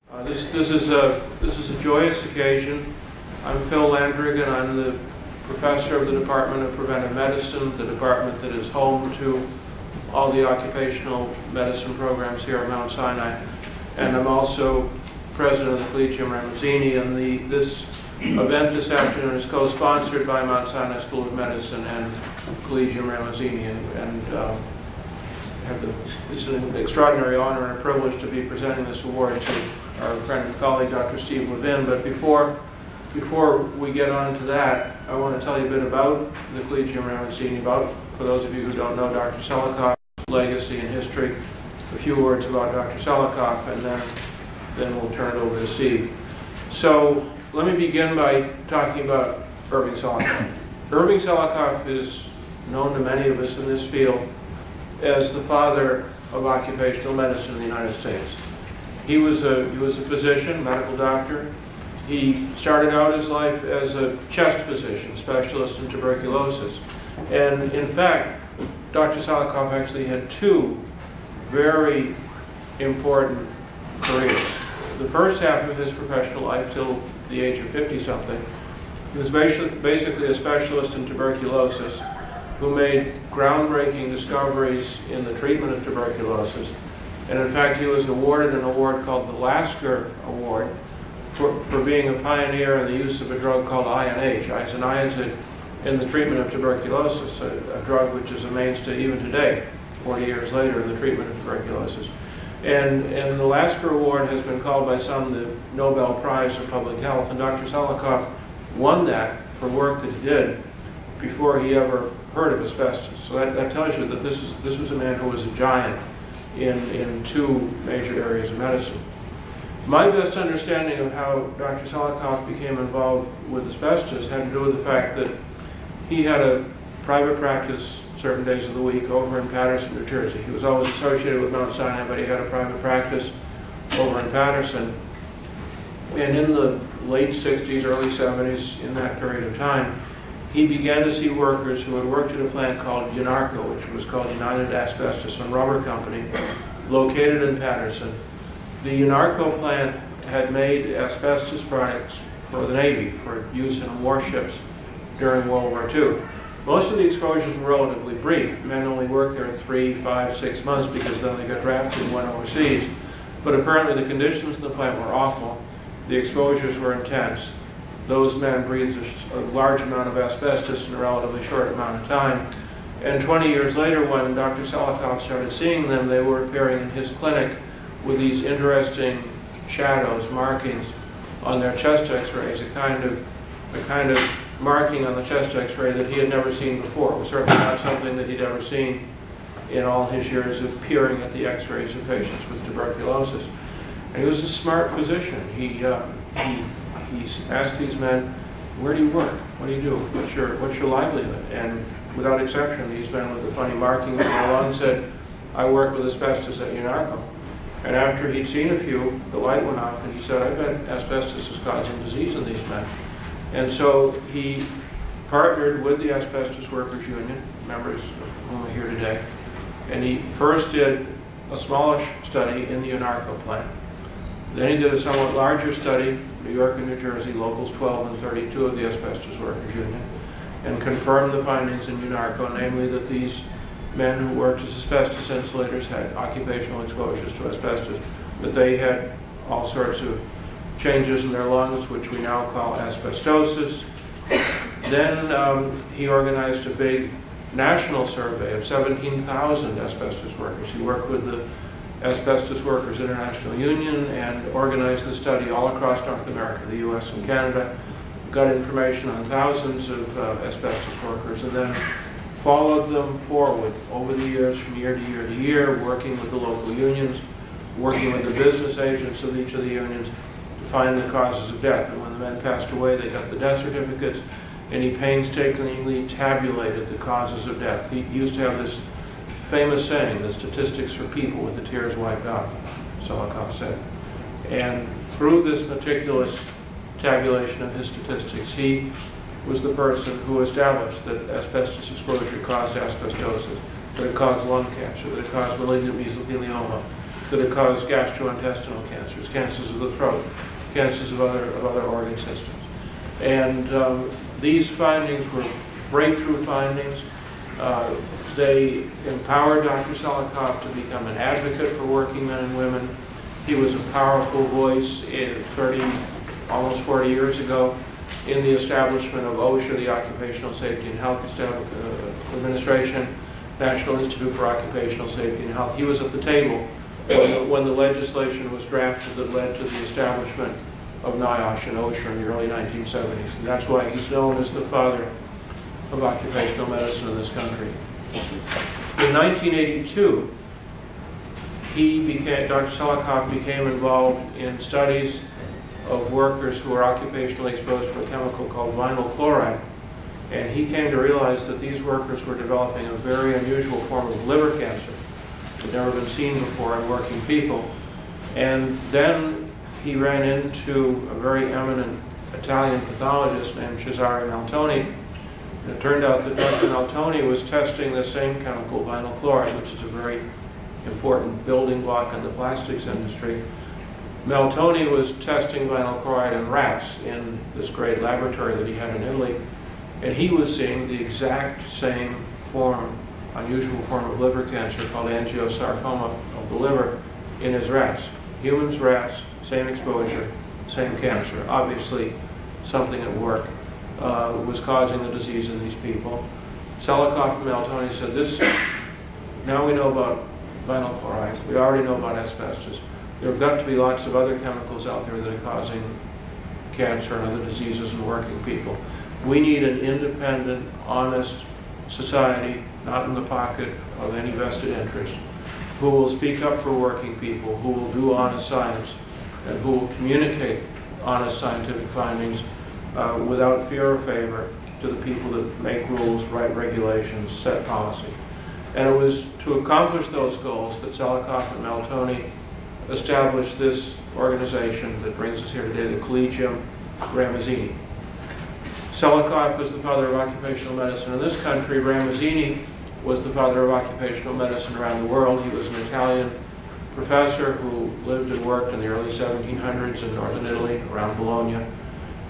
This is a joyous occasion. I'm Phil Landrigan. I'm the professor of the Department of Preventive Medicine, the department that is home to all the occupational medicine programs here at Mount Sinai. And I'm also president of the Collegium Ramazzini, and this event this afternoon is co-sponsored by Mount Sinai School of Medicine and Collegium Ramazzini. It's an extraordinary honor and a privilege to be presenting this award to our friend and colleague, Dr. Stephen Levin. But before we get on to that, I want to tell you a bit about the Collegium Ramazzini, for those of you who don't know, Dr. Saleh Cox's legacy and history, a few words about Dr. Selikoff, and then we'll turn it over to Steve. So let me begin by talking about Irving Selikoff. Irving Selikoff is known to many of us in this field as the father of occupational medicine in the United States. He was a physician, medical doctor. He started out his life as a chest physician, specialist in tuberculosis. And in fact, Dr. Selikoff actually had two very important careers. The first half of his professional life, till the age of 50-something, he was basically a specialist in tuberculosis who made groundbreaking discoveries in the treatment of tuberculosis. And in fact, he was awarded an award called the Lasker Award for being a pioneer in the use of a drug called INH, isoniazid, in the treatment of tuberculosis, a drug which is a mainstay even today, 40 years later, in the treatment of tuberculosis. And the Lasker Award has been called by some the Nobel Prize of Public Health, and Dr. Selikoff won that for work that he did before he ever heard of asbestos. So that tells you that this was a man who was a giant in two major areas of medicine. My best understanding of how Dr. Selikoff became involved with asbestos had to do with the fact that he had a private practice certain days of the week over in Paterson, New Jersey. He was always associated with Mount Sinai, but he had a private practice over in Paterson. And in the late 60s, early 70s, in that period of time, he began to see workers who had worked at a plant called UNARCO, which was called United Asbestos and Rubber Company, located in Paterson. The UNARCO plant had made asbestos products for the Navy for use in warships during World War II. Most of the exposures were relatively brief. Men only worked there 3, 5, 6 months because then they got drafted and went overseas. But apparently the conditions in the plant were awful. The exposures were intense. Those men breathed a large amount of asbestos in a relatively short amount of time. And 20 years later, when Dr. Selikoff started seeing them, they were appearing in his clinic with these interesting shadows, markings on their chest x-rays, a kind of marking on the chest x-ray that he had never seen before. It was certainly not something that he'd ever seen in all his years of peering at the x-rays of patients with tuberculosis. And he was a smart physician. He asked these men, "Where do you work? What do you do? What's your livelihood?" And without exception, these men with the funny markings on their lungs said, "I work with asbestos at UNARCO." And after he'd seen a few, the light went off, and he said, "I bet asbestos is causing disease in these men." And so he partnered with the Asbestos Workers Union, members of whom are here today, and he first did a smallish study in the UNARCO plant. Then he did a somewhat larger study, New York and New Jersey, locals 12 and 32 of the Asbestos Workers Union, and confirmed the findings in UNARCO, namely that these men who worked as asbestos insulators had occupational exposures to asbestos, that they had all sorts of changes in their lungs, which we now call asbestosis. Then he organized a big national survey of 17,000 asbestos workers. He worked with the Asbestos Workers International Union and organized the study all across North America, the US and Canada, got information on thousands of asbestos workers, and then followed them forward over the years, from year to year to year, working with the local unions, working with the business agents of each of the unions to find the causes of death. And when the men passed away, they got the death certificates, and he painstakingly tabulated the causes of death. He used to have this famous saying, "The statistics are people with the tears wiped off," Selikoff said. And through this meticulous tabulation of his statistics, he was the person who established that asbestos exposure caused asbestosis, that it caused lung cancer, that it caused malignant mesothelioma, that have caused gastrointestinal cancers, cancers of the throat, cancers of other organ systems. And these findings were breakthrough findings. They empowered Dr. Selikoff to become an advocate for working men and women. He was a powerful voice almost 40 years ago in the establishment of OSHA, the Occupational Safety and Health Administration, National Institute for Occupational Safety and Health. He was at the table when the legislation was drafted that led to the establishment of NIOSH and OSHA in the early 1970s. And that's why he's known as the father of occupational medicine in this country. In 1982, Dr. Selikoff became involved in studies of workers who were occupationally exposed to a chemical called vinyl chloride. And he came to realize that these workers were developing a very unusual form of liver cancer that had never been seen before in working people. And then he ran into a very eminent Italian pathologist named Cesare Maltoni. And it turned out that Dr. Maltoni was testing the same chemical, vinyl chloride, which is a very important building block in the plastics industry. Maltoni was testing vinyl chloride in rats in this great laboratory that he had in Italy, and he was seeing the exact same form, unusual form of liver cancer called angiosarcoma of the liver in his rats. Humans, rats, same exposure, same cancer. Obviously, something at work was causing the disease in these people. Selikoff and Maltoni said, now we know about vinyl chloride, we already know about asbestos. There have got to be lots of other chemicals out there that are causing cancer and other diseases in working people. We need an independent, honest society, not in the pocket of any vested interest, who will speak up for working people, who will do honest science, and who will communicate honest scientific findings without fear or favor to the people that make rules, write regulations, set policy. And it was to accomplish those goals that Selikoff and Maltoni established this organization that brings us here today, the Collegium Ramazzini. Selikoff was the father of occupational medicine in this country. Ramazzini was the father of occupational medicine around the world. He was an Italian professor who lived and worked in the early 1700s in northern Italy, around Bologna.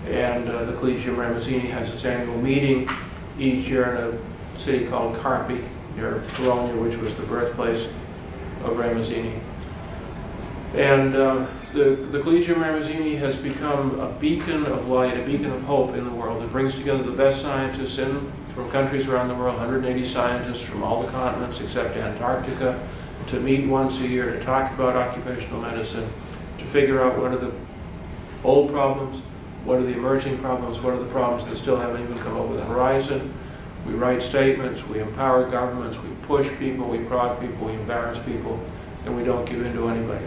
And the Collegium Ramazzini has its annual meeting each year in a city called Carpi, near Bologna, which was the birthplace of Ramazzini. And the Collegium Ramazzini has become a beacon of light, a beacon of hope in the world. It brings together the best scientists from countries around the world, 180 scientists from all the continents except Antarctica, to meet once a year to talk about occupational medicine, to figure out what are the old problems, what are the emerging problems, what are the problems that still haven't even come over the horizon. We write statements, we empower governments, we push people, we prod people, we embarrass people, and we don't give in to anybody.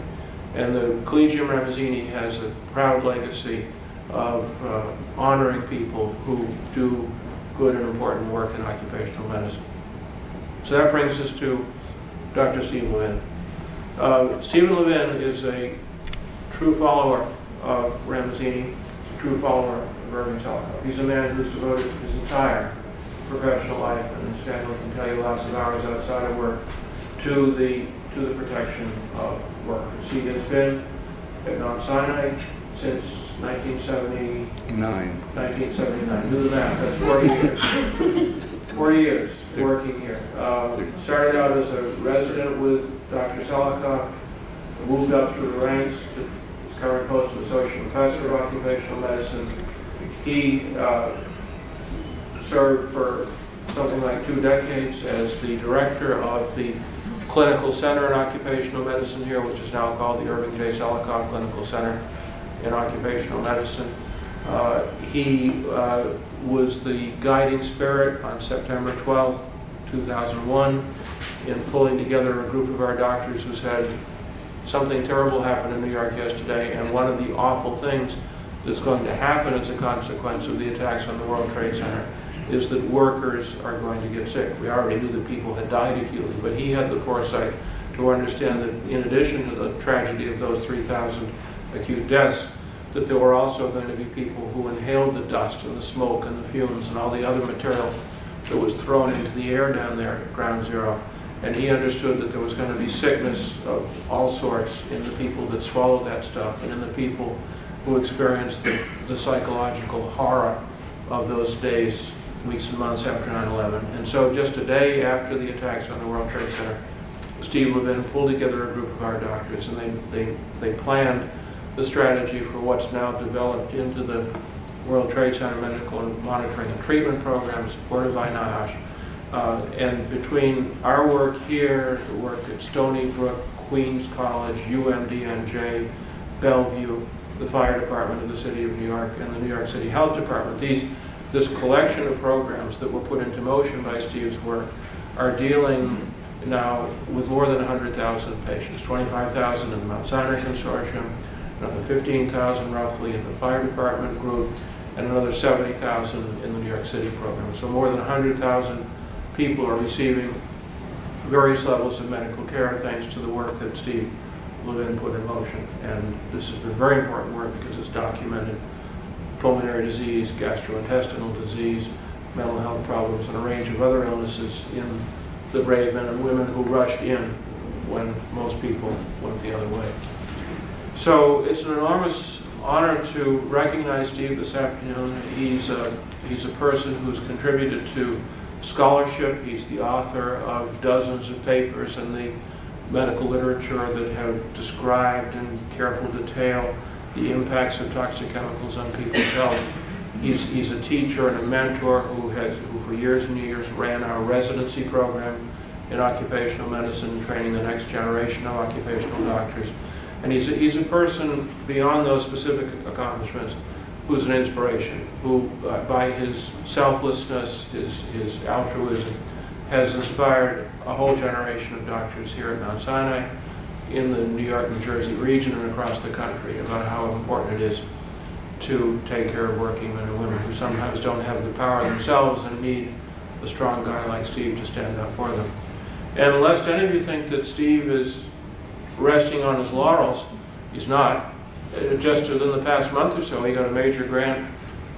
And the Collegium Ramazzini has a proud legacy of honoring people who do good and important work in occupational medicine. So that brings us to Dr. Stephen Levin. Stephen Levin is a true follower of Ramazzini, a true follower of Irving Selikoff. He's a man who's devoted his entire professional life, and Stanley can tell you lots of hours outside of work, to the protection of workers. He has been at Mount Sinai since 1979. 1979. Do the math. That's 40 years. 40 years working here. Started out as a resident with Dr. Selikoff, moved up through the ranks to his current post of associate professor of occupational medicine. He served for something like 2 decades as the director of the Clinical Center in Occupational Medicine here, which is now called the Irving J. Selikoff Clinical Center in Occupational Medicine. He was the guiding spirit on September 12th, 2001, in pulling together a group of our doctors who said something terrible happened in New York yesterday, and one of the awful things that's going to happen as a consequence of the attacks on the World Trade Center is that workers are going to get sick. We already knew that people had died acutely, but he had the foresight to understand that in addition to the tragedy of those 3,000 acute deaths, that there were also going to be people who inhaled the dust and the smoke and the fumes and all the other material that was thrown into the air down there at Ground Zero, And he understood that there was going to be sickness of all sorts in the people that swallowed that stuff and in the people who experienced the psychological horror of those days, weeks and months after 9/11. And so just a day after the attacks on the World Trade Center, Steve Levin pulled together a group of our doctors, and they planned the strategy for what's now developed into the World Trade Center Medical and Monitoring and Treatment Program supported by NIOSH. And between our work here, the work at Stony Brook, Queens College, UMDNJ, Bellevue, the fire department of the City of New York, and the New York City Health Department, this collection of programs that were put into motion by Steve's work are dealing now with more than 100,000 patients, 25,000 in the Mount Sinai Consortium, another 15,000 roughly in the fire department group, and another 70,000 in the New York City program. So more than 100,000 people are receiving various levels of medical care thanks to the work that Steve Levin put in motion. And this has been very important work because it's documented pulmonary disease, gastrointestinal disease, mental health problems, and a range of other illnesses in the brave men and women who rushed in when most people went the other way. So it's an enormous honor to recognize Steve this afternoon. He's a person who's contributed to scholarship. He's the author of dozens of papers in the medical literature that have described in careful detail the impacts of toxic chemicals on people's health. He's a teacher and a mentor who for years and years ran our residency program in occupational medicine, training the next generation of occupational doctors. And he's a person beyond those specific accomplishments who's an inspiration, who by his selflessness, his altruism, has inspired a whole generation of doctors here at Mount Sinai, in the New York, New Jersey region, and across the country about how important it is to take care of working men and women who sometimes don't have the power themselves and need a strong guy like Steve to stand up for them. And lest any of you think that Steve is resting on his laurels, he's not. Just within the past month or so, he got a major grant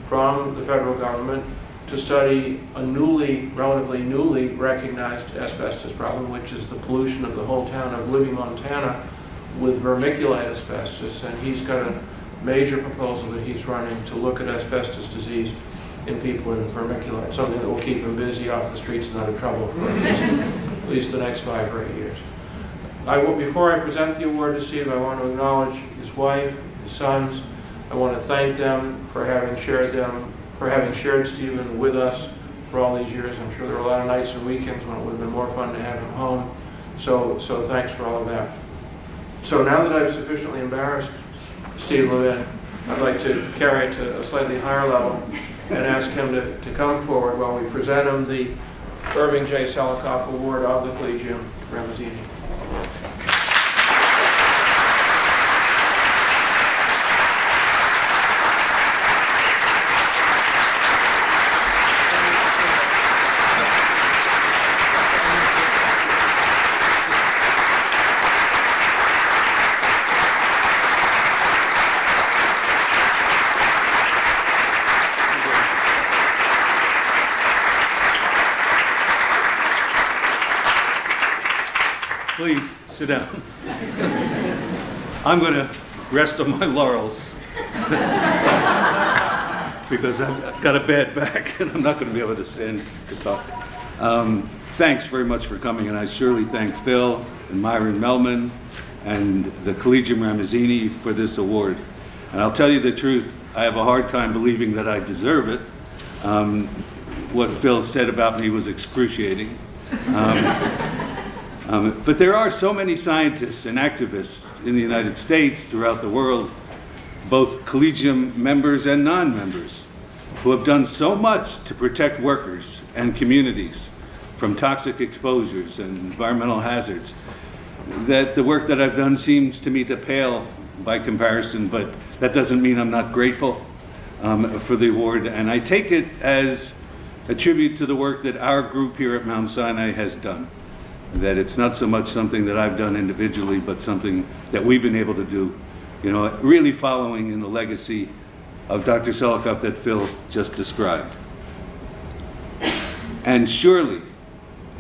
from the federal government to study a relatively newly recognized asbestos problem, which is the pollution of the whole town of Libby, Montana, with vermiculite asbestos. And he's got a major proposal that he's running to look at asbestos disease in people in vermiculite, something that will keep him busy off the streets and out of trouble for at least the next 5 or 8 years. Before I present the award to Steve, I want to acknowledge his wife, his sons. I want to thank them for having shared Stephen with us for all these years. I'm sure there were a lot of nights and weekends when it would have been more fun to have him home. So thanks for all of that. So now that I've sufficiently embarrassed Steve Levin, I'd like to carry it to a slightly higher level and ask him to come forward while we present him the Irving J. Selikoff Award of the Collegium Ramazzini. Please sit down. I'm going to rest on my laurels because I've got a bad back and I'm not going to be able to stand to talk. Thanks very much for coming, and I surely thank Phil and Myron Melman and the Collegium Ramazzini for this award. And I'll tell you the truth, I have a hard time believing that I deserve it. What Phil said about me was excruciating. But there are so many scientists and activists in the United States, throughout the world, both Collegium members and non-members, who have done so much to protect workers and communities from toxic exposures and environmental hazards, that the work that I've done seems to me to pale by comparison, but that doesn't mean I'm not grateful for the award. And I take it as a tribute to the work that our group here at Mount Sinai has done. That it's not so much something that I've done individually, but something that we've been able to do, you know, really following in the legacy of Dr. Selikoff that Phil just described. And surely,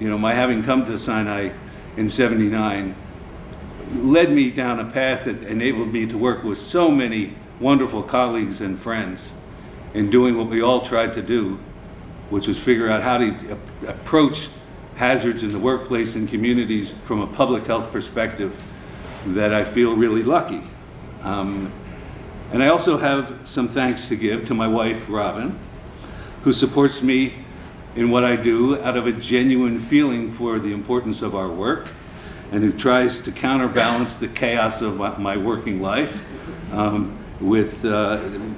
my having come to Sinai in '79 led me down a path that enabled me to work with so many wonderful colleagues and friends in doing what we all tried to do, which was figure out how to approach hazards in the workplace and communities from a public health perspective, that I feel really lucky. And I also have some thanks to give to my wife, Robin, who supports me in what I do out of a genuine feeling for the importance of our work, and who tries to counterbalance the chaos of my working life with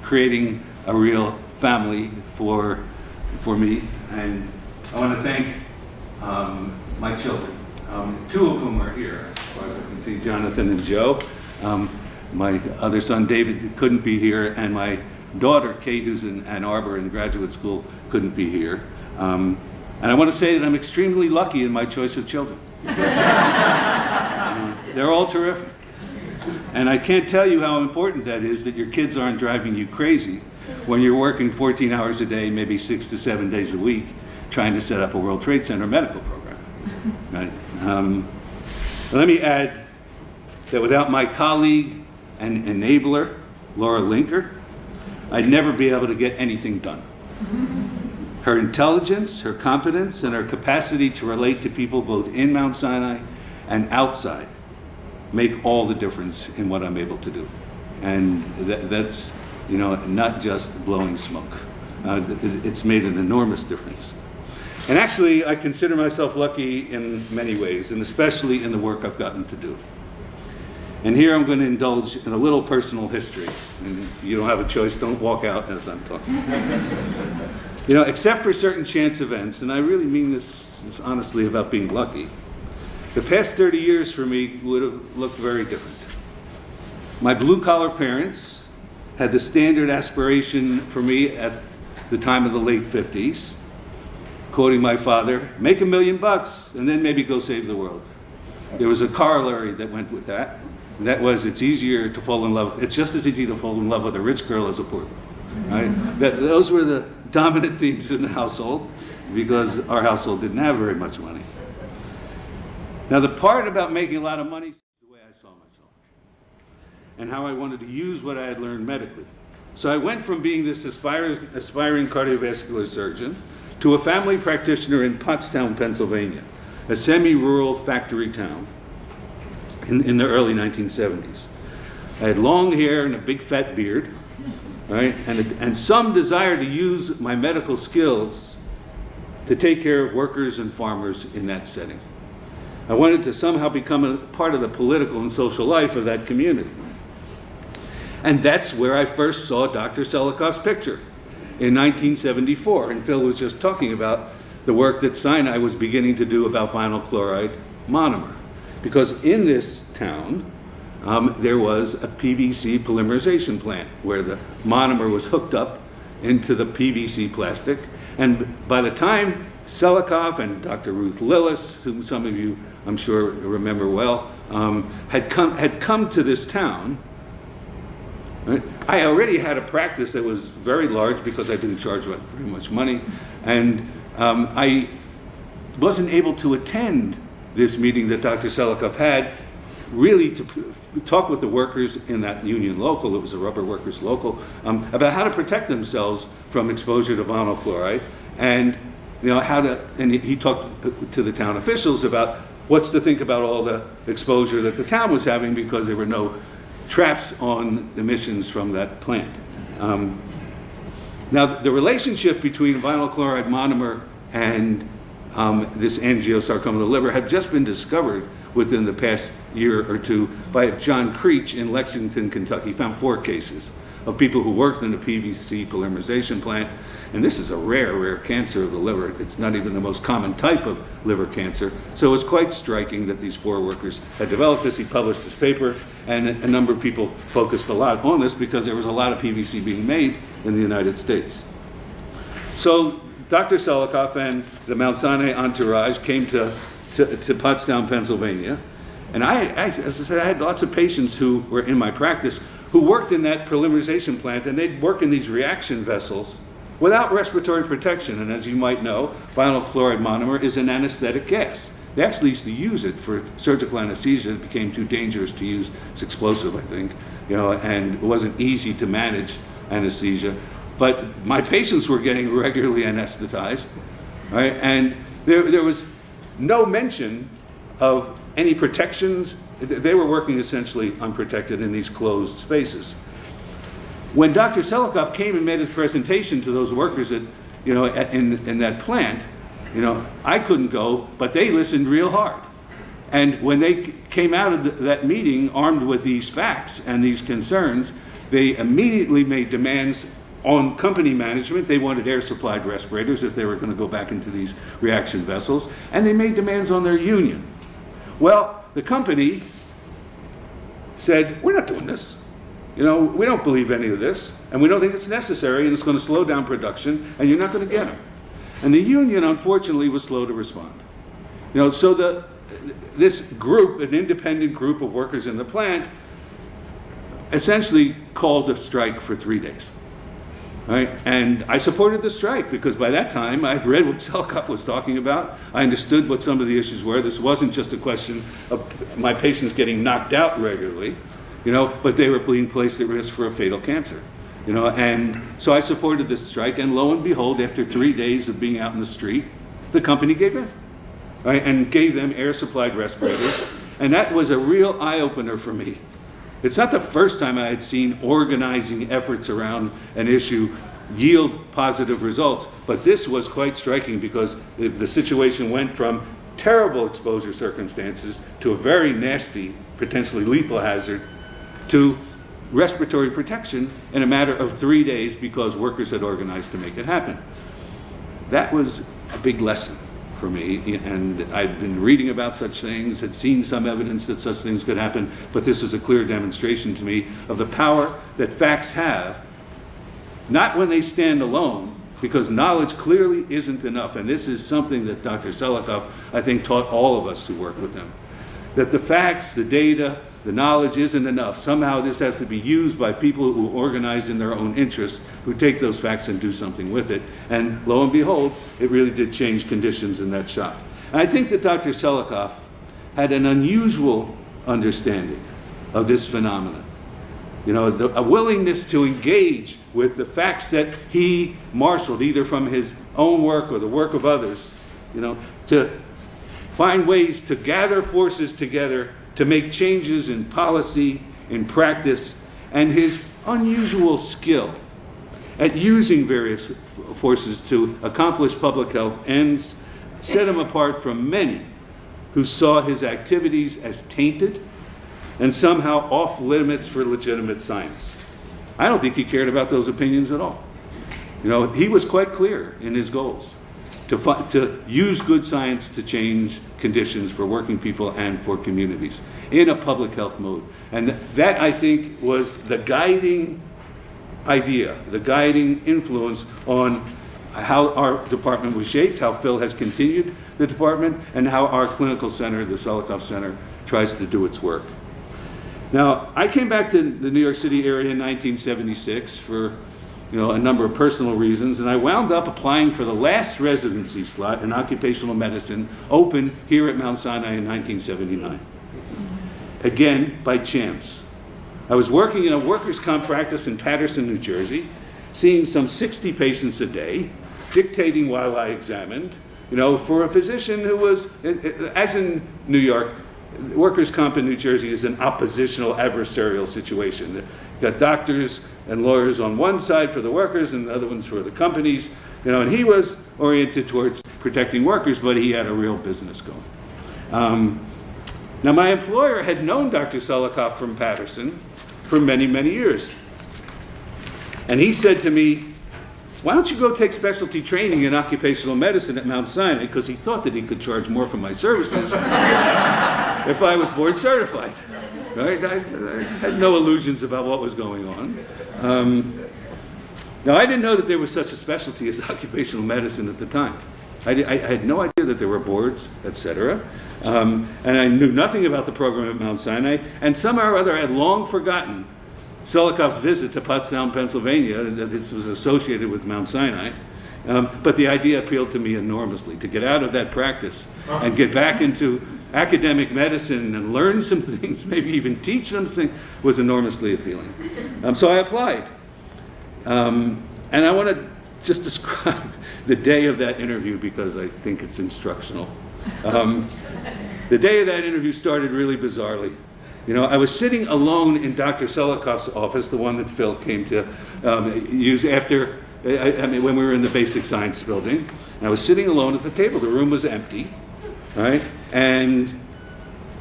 creating a real family for me. And I want to thank my children, two of whom are here, as far as I can see, Jonathan and Joe. My other son, David, couldn't be here, and my daughter, Kate, who's in Ann Arbor in graduate school, couldn't be here. And I want to say that I'm extremely lucky in my choice of children. They're all terrific. And I can't tell you how important that is, that your kids aren't driving you crazy when you're working 14 hours a day, maybe 6 to 7 days a week, trying to set up a World Trade Center medical program. Right? Let me add that without my colleague and enabler, Laura Linker, I'd never be able to get anything done. Her intelligence, her competence, and her capacity to relate to people both in Mount Sinai and outside make all the difference in what I'm able to do. And that's, not just blowing smoke. It's made an enormous difference. And actually, I consider myself lucky in many ways, and especially in the work I've gotten to do. And here I'm going to indulge in a little personal history. And you don't have a choice, don't walk out as I'm talking. Except for certain chance events, and I really mean this honestly about being lucky, the past 30 years for me would have looked very different. My blue-collar parents had the standard aspiration for me at the time of the late 50s, quoting my father, make $1 million and then maybe go save the world. There was a corollary that went with that, and that was it's easier to fall in love, it's just as easy to fall in love with a rich girl as a poor girl. Right? Those were the dominant themes in the household, because our household didn't have very much money. Now, the part about making a lot of money is the way I saw myself and how I wanted to use what I had learned medically. So I went from being this aspiring cardiovascular surgeon to a family practitioner in Pottstown, Pennsylvania, a semi-rural factory town in the early 1970s. I had long hair and a big fat beard, right? And some desire to use my medical skills to take care of workers and farmers in that setting. I wanted to somehow become a part of the political and social life of that community. And that's where I first saw Dr. Selikoff's picture in 1974. And Phil was just talking about the work that Sinai was beginning to do about vinyl chloride monomer. Because in this town, there was a PVC polymerization plant where the monomer was hooked up into the PVC plastic. And by the time Selikoff and Dr. Ruth Lillis, whom some of you I'm sure remember well, had come to this town, right? I already had a practice that was very large because I didn't charge very much money, and I wasn't able to attend this meeting that Dr. Selikoff had, really to talk with the workers in that union local, it was a rubber workers local, about how to protect themselves from exposure to vinyl chloride, and and he talked to the town officials about what's to think about all the exposure that the town was having because there were no traps on emissions from that plant. Now, the relationship between vinyl chloride monomer and this angiosarcoma of the liver had just been discovered within the past year or two by John Creech in Lexington, Kentucky. He found 4 cases of people who worked in a PVC polymerization plant. And this is a rare cancer of the liver. It's not even the most common type of liver cancer. So it was quite striking that these 4 workers had developed this. He published this paper, and a number of people focused a lot on this because there was a lot of PVC being made in the United States. So Dr. Selikoff and the Mount Sinai entourage came to Pottstown, Pennsylvania. And as I said, I had lots of patients who were in my practice who worked in that polymerization plant, and they'd work in these reaction vessels without respiratory protection. And as you might know, vinyl chloride monomer is an anesthetic gas. They actually used to use it for surgical anesthesia. It became too dangerous to use. It's explosive, I think, and it wasn't easy to manage anesthesia. But my patients were getting regularly anesthetized, right? And there was no mention of any protections. They were working essentially unprotected in these closed spaces. When Dr. Selikoff came and made his presentation to those workers in that plant, I couldn't go, but they listened real hard. And when they came out of that meeting armed with these facts and these concerns, they immediately made demands on company management. They wanted air-supplied respirators if they were going to go back into these reaction vessels, and they made demands on their union. Well, the company said, we're not doing this. We don't believe any of this, and we don't think it's necessary, and it's going to slow down production, and you're not going to get them. And the union, unfortunately, was slow to respond. So this group, an independent group of workers in the plant, essentially called a strike for 3 days. Right? And I supported the strike because by that time I'd read what Selikoff was talking about. I understood what some of the issues were. This wasn't just a question of my patients getting knocked out regularly, but they were being placed at risk for a fatal cancer. And so I supported this strike, and lo and behold, after 3 days of being out in the street, the company gave in, right? And gave them air-supplied respirators. And that was a real eye-opener for me. It's not the first time I had seen organizing efforts around an issue yield positive results, but this was quite striking because the situation went from terrible exposure circumstances to a very nasty, potentially lethal hazard to respiratory protection in a matter of 3 days because workers had organized to make it happen. That was a big lesson for me, and I'd been reading about such things, had seen some evidence that such things could happen, but this was a clear demonstration to me of the power that facts have, not when they stand alone, because knowledge clearly isn't enough, and this is something that Dr. Selikoff, I think, taught all of us who work with him, that the facts, the data, the knowledge isn't enough. Somehow this has to be used by people who organize in their own interest, who take those facts and do something with it. And lo and behold, it really did change conditions in that shop. And I think that Dr. Selikoff had an unusual understanding of this phenomenon. A willingness to engage with the facts that he marshaled, either from his own work or the work of others, to find ways to gather forces together to make changes in policy, in practice, and his unusual skill at using various forces to accomplish public health ends set him apart from many who saw his activities as tainted and somehow off limits for legitimate science. I don't think he cared about those opinions at all. He was quite clear in his goals to use good science to change conditions for working people and for communities in a public health mode. And that, I think, was the guiding idea, the guiding influence on how our department was shaped, how Phil has continued the department, and how our clinical center, the Selikoff Center, tries to do its work. Now, I came back to the New York City area in 1976 for a number of personal reasons, and I wound up applying for the last residency slot in occupational medicine open here at Mount Sinai in 1979. Again, by chance. I was working in a workers' comp practice in Paterson, New Jersey, seeing some 60 patients a day, dictating while I examined, for a physician who was, as in New York, workers' comp in New Jersey is an oppositional adversarial situation. You've got doctors and lawyers on one side for the workers and the other ones for the companies, and he was oriented towards protecting workers, but he had a real business going. Now, my employer had known Dr. Selikoff from Paterson for many, many years. And he said to me, why don't you go take specialty training in occupational medicine at Mount Sinai? Because he thought that he could charge more for my services if I was board certified. Right? I had no illusions about what was going on. Now, I didn't know that there was such a specialty as occupational medicine at the time. I had no idea that there were boards, etc. And I knew nothing about the program at Mount Sinai, and somehow or other I had long forgotten Selikoff's visit to Pottstown, Pennsylvania. This was associated with Mount Sinai. But the idea appealed to me enormously, to get out of that practice and get back into academic medicine and learn some things, maybe even teach something, was enormously appealing. So I applied. And I want to just describe the day of that interview because I think it's instructional. The day of that interview started really bizarrely. You know, I was sitting alone in Dr. Selikoff's office, the one that Phil came to use after, when we were in the basic science building. And I was sitting alone at the table. The room was empty, right? And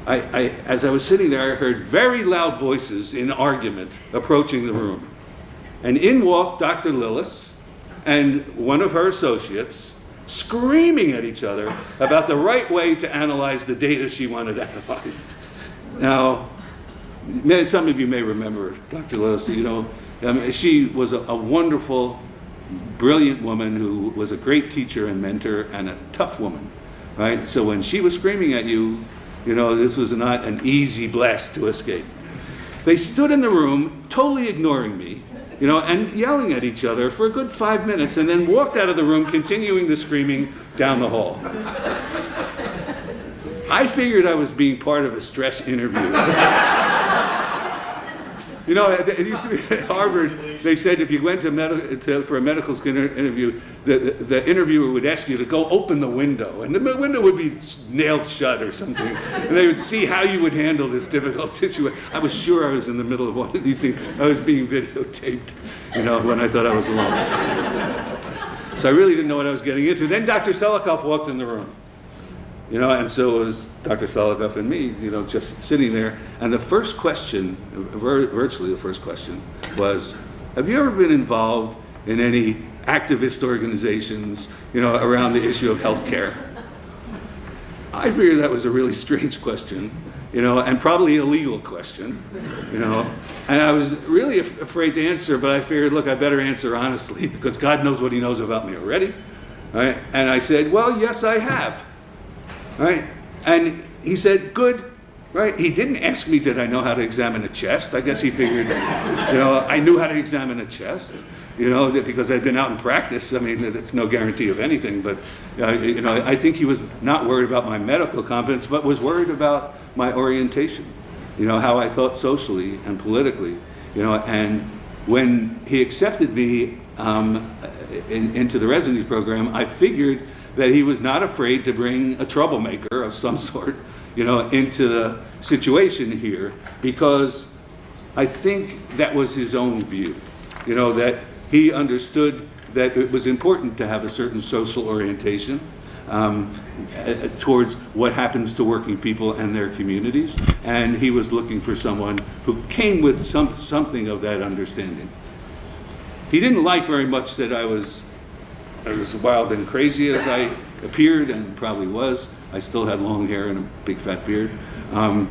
as I was sitting there, I heard very loud voices in argument approaching the room. And in walked Dr. Lillis and one of her associates, screaming at each other about the right way to analyze the data she wanted analyzed. Now, some of you may remember Dr. Lillis. You know, she was a wonderful, brilliant woman who was a great teacher and mentor and a tough woman, right? So when she was screaming at you, you know, this was not an easy blast to escape. They stood in the room, totally ignoring me, you know, and yelling at each other for a good 5 minutes, and then walked out of the room, continuing the screaming down the hall. I figured I was being part of a stress interview. You know, it used to be at Harvard, they said if you went for a medical school interview, the interviewer would ask you to go open the window, and the window would be nailed shut or something, and they would see how you would handle this difficult situation. I was sure I was in the middle of one of these things. I was being videotaped, you know, when I thought I was alone. So I really didn't know what I was getting into. Then Dr. Selikoff walked in the room. You know, and so it was Dr. Selikoff and me, you know, just sitting there. And the first question, virtually the first question, was, have you ever been involved in any activist organizations, you know, around the issue of health care? I figured that was a really strange question, you know, and probably a legal question, you know. And I was really afraid to answer, but I figured, look, I better answer honestly, because God knows what he knows about me already. Right? And I said, well, yes, I have. Right? And he said, good. Right? He didn't ask me, did I know how to examine a chest? I guess he figured, you know, I knew how to examine a chest, you know, because I'd been out in practice. I mean, that's no guarantee of anything, but, you know, I think he was not worried about my medical competence, but was worried about my orientation, you know, how I thought socially and politically, you know, and when he accepted me into the residency program, I figured that he was not afraid to bring a troublemaker of some sort, you know, into the situation here, because I think that was his own view, you know, that he understood that it was important to have a certain social orientation towards what happens to working people and their communities, and he was looking for someone who came with something of that understanding. He didn't like very much that I was as wild and crazy as I appeared, and probably was. I still had long hair and a big fat beard. And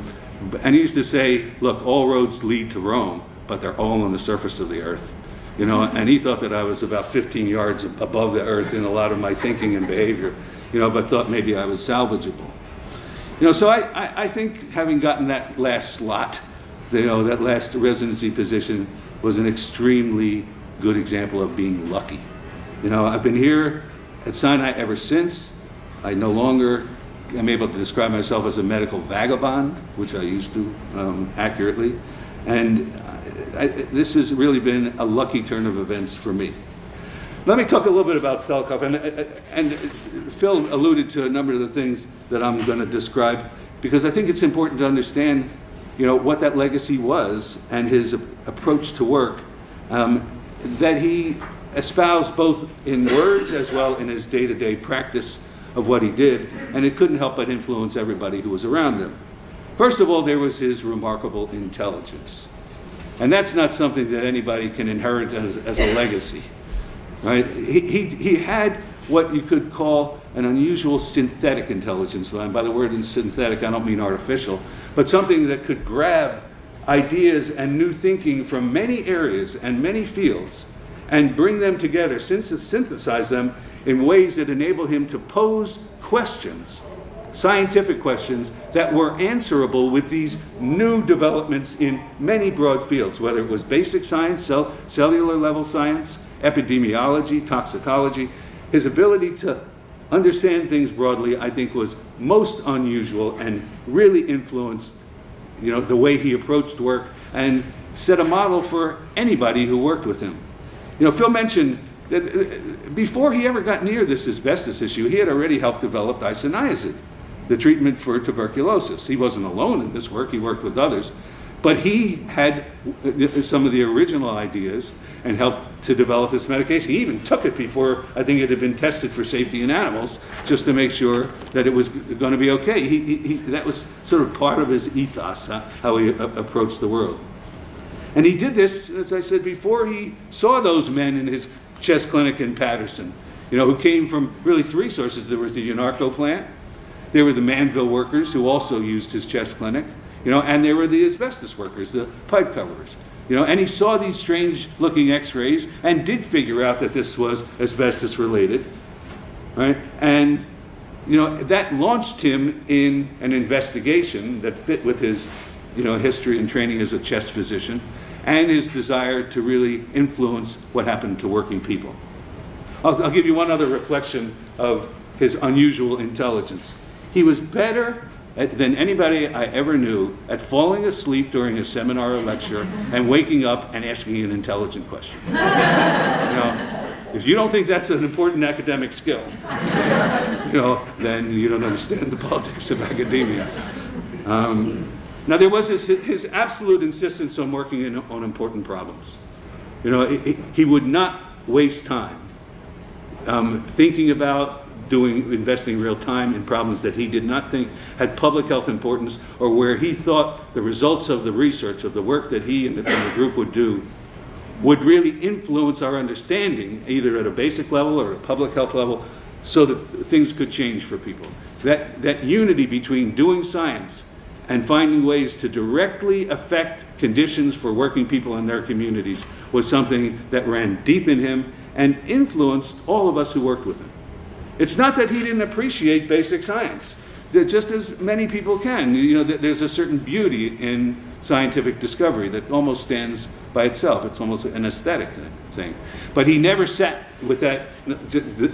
he used to say, look, all roads lead to Rome, but they're all on the surface of the earth. You know, and he thought that I was about 15 yards above the earth in a lot of my thinking and behavior, you know, but thought maybe I was salvageable. You know, so I think having gotten that last slot, you know, that last residency position was an extremely good example of being lucky. You know, I've been here at Sinai ever since. I no longer am able to describe myself as a medical vagabond, which I used to accurately. And this has really been a lucky turn of events for me. Let me talk a little bit about Selikoff. And Phil alluded to a number of the things that I'm going to describe, because I think it's important to understand, you know, what that legacy was and his approach to work, that he espoused both in words as well in his day-to-day practice of what he did, and it couldn't help but influence everybody who was around him. First of all, there was his remarkable intelligence. And that's not something that anybody can inherit as a legacy, right? He had what you could call an unusual synthetic intelligence. And by the word in synthetic, I don't mean artificial, but something that could grab ideas and new thinking from many areas and many fields and bring them together, synthesize them in ways that enable him to pose questions scientific questions that were answerable with these new developments in many broad fields, whether it was basic science, cellular level science, epidemiology, toxicology. His ability to understand things broadly, I think, was most unusual and really influenced, the way he approached work and set a model for anybody who worked with him. Phil mentioned that before he ever got near this asbestos issue, he had already helped develop isoniazid, the treatment for tuberculosis. He wasn't alone in this work, he worked with others. But he had some of the original ideas and helped to develop this medication. He even took it before, I think, it had been tested for safety in animals, just to make sure that it was going to be okay. That was sort of part of his ethos, how he approached the world. And he did this, as I said before, he saw those men in his chest clinic in Patterson, who came from really three sources. There was the Unarco plant, there were the Manville workers who also used his chest clinic, and there were the asbestos workers, the pipe coverers. And he saw these strange looking x-rays and did figure out that this was asbestos related, right? And that launched him in an investigation that fit with his history and training as a chest physician and his desire to really influence what happened to working people. I'll give you one other reflection of his unusual intelligence. He was better than anybody I ever knew at falling asleep during a seminar or lecture and waking up and asking an intelligent question. If you don't think that's an important academic skill, then you don't understand the politics of academia. Now there was his absolute insistence on working on important problems. He would not waste time thinking about investing real time in problems that he did not think had public health importance, or where he thought the results of the research, of the work that he and the group would do, would really influence our understanding, either at a basic level or a public health level, so that things could change for people. That unity between doing science and finding ways to directly affect conditions for working people in their communities was something that ran deep in him and influenced all of us who worked with him. It's not that he didn't appreciate basic science, just as many people can. There's a certain beauty in scientific discovery that almost stands by itself. It's almost an aesthetic thing. But he never sat with that,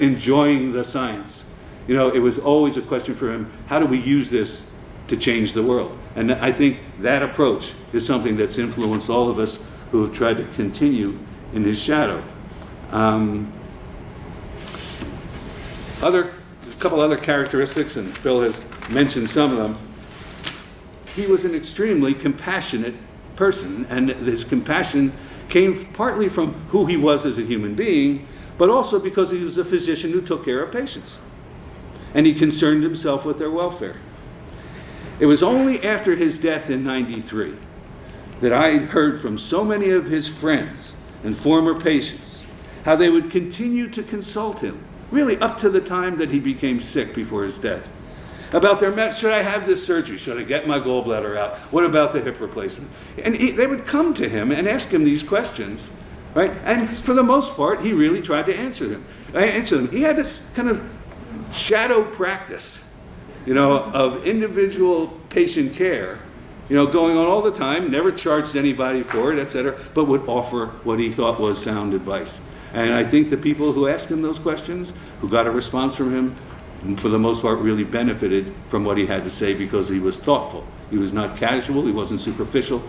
enjoying the science. It was always a question for him, how do we use this to change the world? And I think that approach is something that's influenced all of us who have tried to continue in his shadow. A couple other characteristics, and Phil has mentioned some of them. He was an extremely compassionate person, and his compassion came partly from who he was as a human being, but also because he was a physician who took care of patients. And he concerned himself with their welfare. It was only after his death in '93 that I heard from so many of his friends and former patients how they would continue to consult him, really up to the time that he became sick before his death, about should I have this surgery? Should I get my gallbladder out? What about the hip replacement? And they would come to him and ask him these questions, right? And for the most part, he really tried to answer them. He had this kind of shadow practice, of individual patient care, going on all the time, never charged anybody for it, etc., but would offer what he thought was sound advice. And I think the people who asked him those questions, who got a response from him, for the most part really benefited from what he had to say, because he was thoughtful. He was not casual, he wasn't superficial,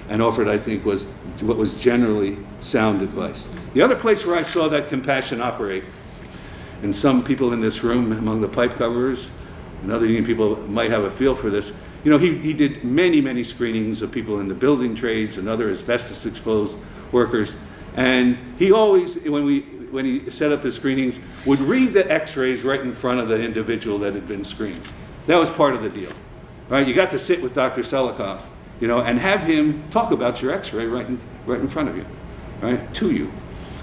and offered, I think, was what was generally sound advice. The other place where I saw that compassion operate, and some people in this room, among the pipe coverers, and other union people might have a feel for this, he did many screenings of people in the building trades and other asbestos-exposed workers. And he always, when he set up the screenings, would read the x-rays right in front of the individual that had been screened. That was part of the deal, right? You got to sit with Dr. Selikoff, and have him talk about your x-ray right in front of you, right, to you.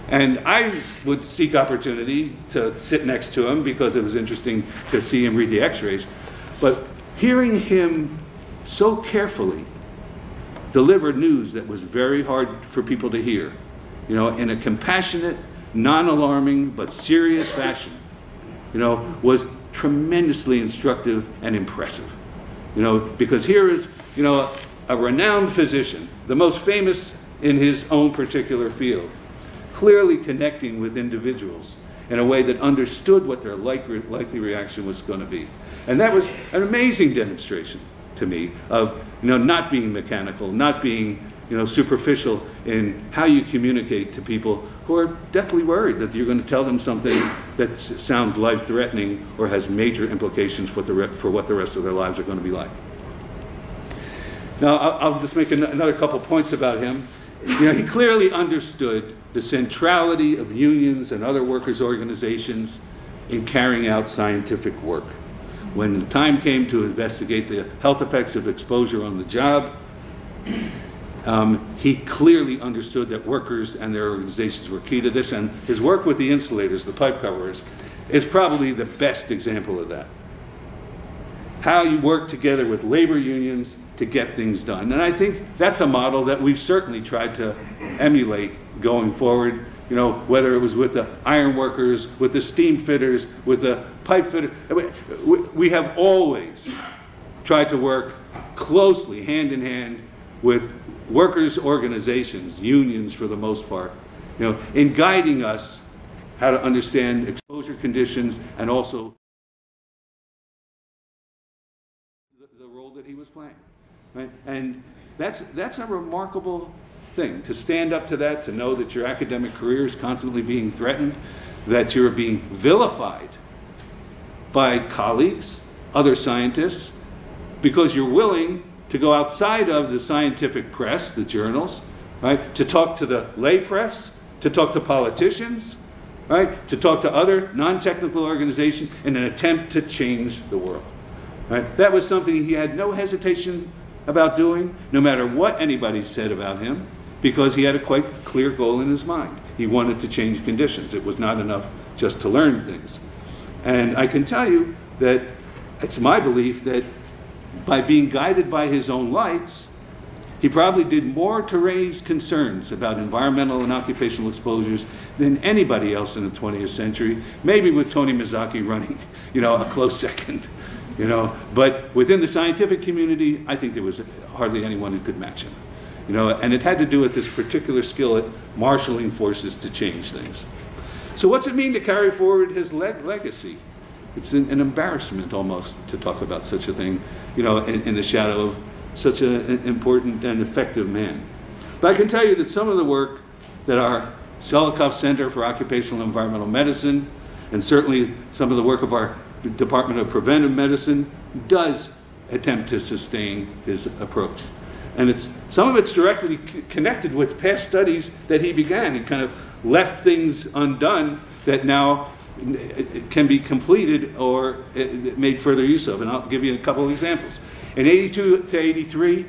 And I would seek opportunity to sit next to him because it was interesting to see him read the x-rays. But hearing him so carefully deliver news that was very hard for people to hear, in a compassionate, non-alarming, but serious fashion, was tremendously instructive and impressive. Because here is, a renowned physician, the most famous in his own particular field, clearly connecting with individuals in a way that understood what their likely reaction was going to be. And that was an amazing demonstration to me of, not being mechanical, not being, superficial in how you communicate to people who are deathly worried that you're going to tell them something that sounds life-threatening or has major implications for what the rest of their lives are going to be like. Now, I'll just make another couple points about him. He clearly understood the centrality of unions and other workers' organizations in carrying out scientific work. When the time came to investigate the health effects of exposure on the job, he clearly understood that workers and their organizations were key to this, and his work with the insulators, the pipe coverers, is probably the best example of that. How you work together with labor unions to get things done. And I think that's a model that we've certainly tried to emulate going forward, whether it was with the iron workers, with the steam fitters, with the pipe fitters. We have always tried to work closely, hand in hand, with workers' organizations, unions for the most part, in guiding us how to understand exposure conditions and also the role that he was playing. Right? And that's a remarkable thing, to stand up to that, to know that your academic career is constantly being threatened, that you're being vilified by colleagues, other scientists, because you're willing to go outside of the scientific press, the journals, right, to talk to the lay press, to talk to politicians, right, to talk to other non-technical organizations in an attempt to change the world. Right? That was something he had no hesitation about doing, no matter what anybody said about him, because he had a quite clear goal in his mind. He wanted to change conditions. It was not enough just to learn things. And I can tell you that it's my belief that by being guided by his own lights, he probably did more to raise concerns about environmental and occupational exposures than anybody else in the 20th century, maybe with Tony Mazzocchi running, a close second. But within the scientific community, I think there was hardly anyone who could match him. And it had to do with this particular skill at marshaling forces to change things. So what's it mean to carry forward his legacy? It's an embarrassment almost to talk about such a thing, in the shadow of such an important and effective man. But I can tell you that some of the work that our Selikoff Center for Occupational and Environmental Medicine, and certainly some of the work of our Department of Preventive Medicine, does attempt to sustain his approach. And some of it's directly connected with past studies that he began. He kind of left things undone that now can be completed or made further use of. And I'll give you a couple of examples. In 82 to 83,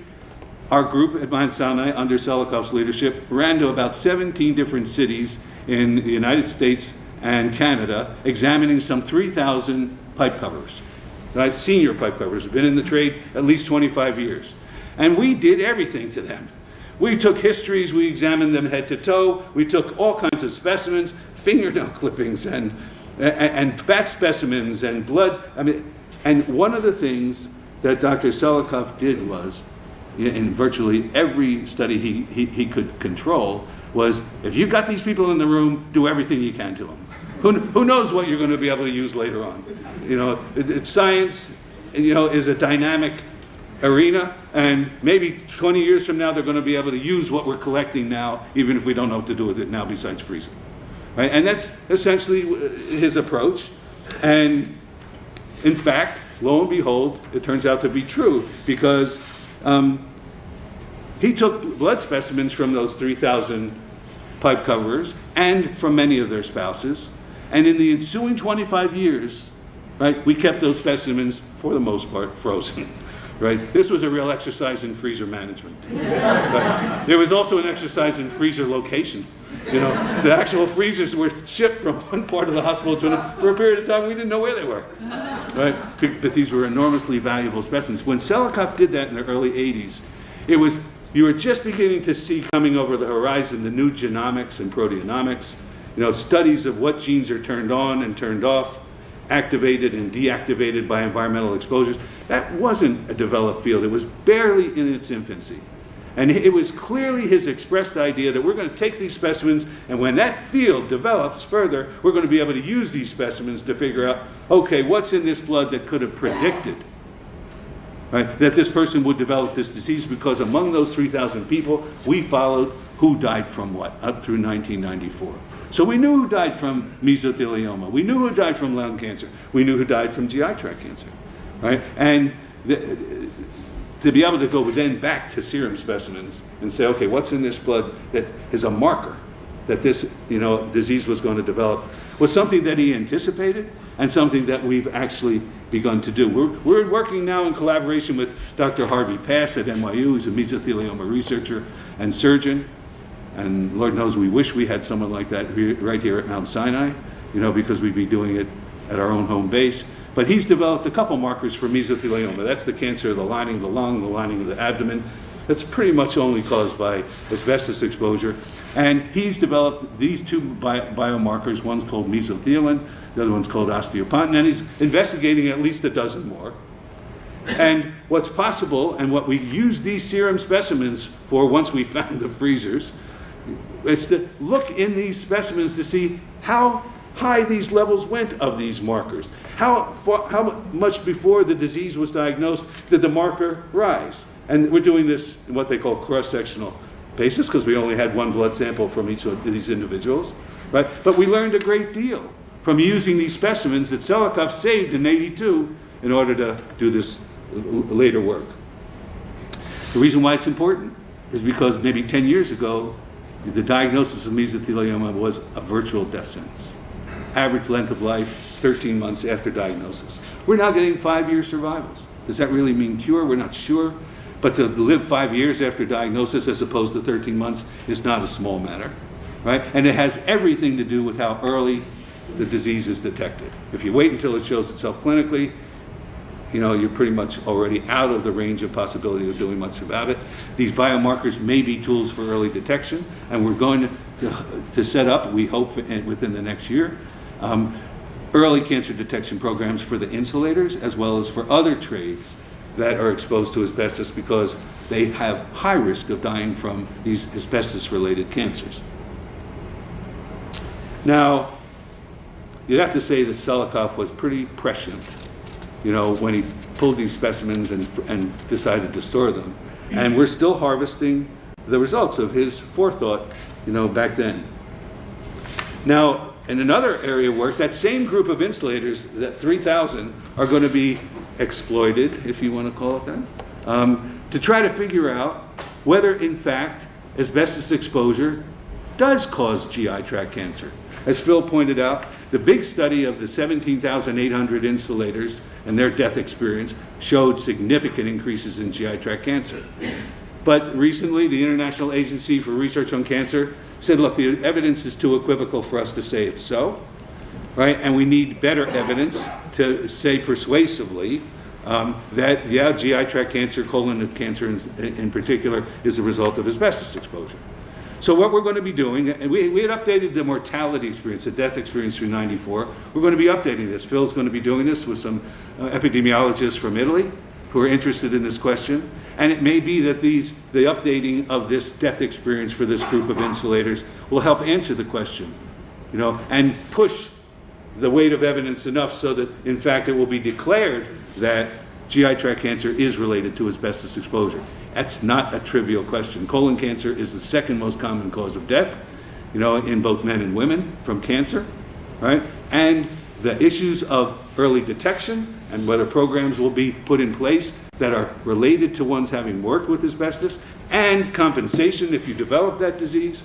our group at Mount Sinai, under Selikoff's leadership, ran to about 17 different cities in the United States and Canada, examining some 3,000 pipe coverers. Right? Senior pipe coverers have been in the trade at least 25 years. And we did everything to them. We took histories, we examined them head to toe, we took all kinds of specimens, fingernail clippings and fat specimens and blood. And one of the things that Dr. Selikoff did was, in virtually every study he could control, was if you got these people in the room, do everything you can to them. Who knows what you're going to be able to use later on? Science, is a dynamic arena, and maybe 20 years from now they're going to be able to use what we're collecting now, even if we don't know what to do with it now besides freezing. Right? And that's essentially his approach. And in fact, lo and behold, it turns out to be true, because he took blood specimens from those 3,000 pipe coverers and from many of their spouses, and in the ensuing 25 years, right, we kept those specimens, for the most part, frozen. Right? This was a real exercise in freezer management. Right? There was also an exercise in freezer location. The actual freezers were shipped from one part of the hospital to another. For a period of time, we didn't know where they were. Right? But these were enormously valuable specimens. When Selikoff did that in the early 80s, you were just beginning to see coming over the horizon the new genomics and proteomics, studies of what genes are turned on and turned off, activated and deactivated by environmental exposures. That wasn't a developed field. It was barely in its infancy. And it was clearly his expressed idea that we're going to take these specimens, and when that field develops further, we're going to be able to use these specimens to figure out, okay, what's in this blood that could have predicted, right, that this person would develop this disease, because among those 3,000 people, we followed who died from what, up through 1994. So we knew who died from mesothelioma. We knew who died from lung cancer. We knew who died from GI tract cancer, right? And to be able to go then back to serum specimens and say, okay, what's in this blood that is a marker that this, disease was going to develop, was something that he anticipated and something that we've actually begun to do. We're working now in collaboration with Dr. Harvey Pass at NYU, who's a mesothelioma researcher and surgeon. And Lord knows we wish we had someone like that right here at Mount Sinai, because we'd be doing it at our own home base. But he's developed a couple markers for mesothelioma. That's the cancer of the lining of the lung, the lining of the abdomen. That's pretty much only caused by asbestos exposure. And he's developed these two biomarkers. One's called mesothelin, the other one's called osteopontin, and he's investigating at least a dozen more. And what's possible, and what we use these serum specimens for once we found the freezers, is to look in these specimens to see how high these levels went of these markers. How much before the disease was diagnosed did the marker rise? And we're doing this in what they call cross-sectional basis, because we only had one blood sample from each of these individuals, right? But we learned a great deal from using these specimens that Selikoff saved in '82 in order to do this later work. The reason why it's important is because maybe 10 years ago, the diagnosis of mesothelioma was a virtual death sentence. Average length of life, 13 months after diagnosis. We're now getting 5-year survivals. Does that really mean cure? We're not sure. But to live 5 years after diagnosis as opposed to 13 months is not a small matter, right? And it has everything to do with how early the disease is detected. If you wait until it shows itself clinically, you're pretty much already out of the range of possibility of doing much about it. These biomarkers may be tools for early detection, and we're going to set up, we hope within the next year, early cancer detection programs for the insulators as well as for other trades that are exposed to asbestos, because they have high risk of dying from these asbestos-related cancers. Now, you'd have to say that Selikoff was pretty prescient, when he pulled these specimens and decided to store them. And we're still harvesting the results of his forethought, back then. Now, in another area of work, that same group of insulators, that 3,000, are going to be exploited, if you want to call it that, to try to figure out whether, in fact, asbestos exposure does cause GI tract cancer. As Phil pointed out, the big study of the 17,800 insulators and their death experience showed significant increases in GI tract cancer. But recently, the International Agency for Research on Cancer said, look, the evidence is too equivocal for us to say it's so, right? And we need better evidence to say persuasively that, yeah, GI tract cancer, colon cancer in particular, is a result of asbestos exposure. So what we're going to be doing, and we had updated the mortality experience, the death experience through '94. We're going to be updating this. Phil's going to be doing this with some epidemiologists from Italy who are interested in this question. And it may be that the updating of this death experience for this group of insulators will help answer the question, and push the weight of evidence enough so that, in fact, it will be declared that GI tract cancer is related to asbestos exposure. That's not a trivial question. Colon cancer is the second most common cause of death, in both men and women from cancer, right? And the issues of early detection and whether programs will be put in place that are related to ones having worked with asbestos, and compensation if you develop that disease,